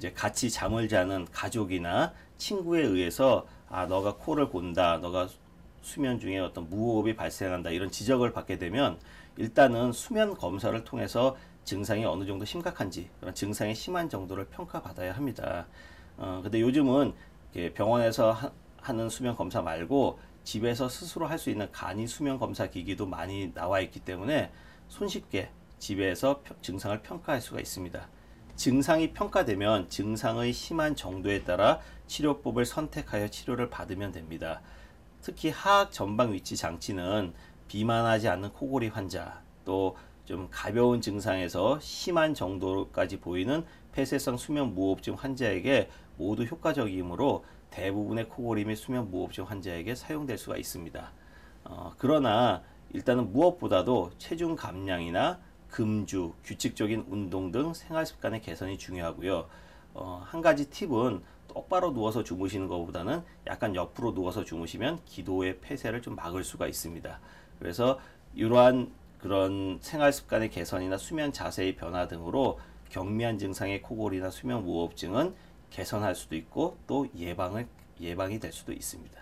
이제 같이 잠을 자는 가족이나 친구에 의해서 너가 코를 곤다, 너가 수면 중에 어떤 무호흡이 발생한다 이런 지적을 받게 되면 일단은 수면 검사를 통해서 증상이 어느 정도 심각한지 그런 증상이 심한 정도를 평가받아야 합니다. 근데 요즘은 병원에서 하는 수면 검사 말고 집에서 스스로 할 수 있는 간이 수면 검사 기기도 많이 나와 있기 때문에 손쉽게 집에서 증상을 평가할 수가 있습니다. 증상이 평가되면 증상의 심한 정도에 따라 치료법을 선택하여 치료를 받으면 됩니다. 특히 하악 전방 위치 장치는 비만하지 않는 코골이 환자, 또 좀 가벼운 증상에서 심한 정도까지 보이는 폐쇄성 수면 무호흡증 환자에게 모두 효과적이므로 대부분의 코골이 및 수면 무호흡증 환자에게 사용될 수가 있습니다. 그러나 일단은 무엇보다도 체중 감량이나 금주, 규칙적인 운동 등 생활 습관의 개선이 중요하고요. 한 가지 팁은 똑바로 누워서 주무시는 것보다는 약간 옆으로 누워서 주무시면 기도의 폐쇄를 좀 막을 수가 있습니다. 그래서 이러한 그런 생활 습관의 개선이나 수면 자세의 변화 등으로 경미한 증상의 코골이나 수면 무호흡증은 개선할 수도 있고 또 예방이 될 수도 있습니다.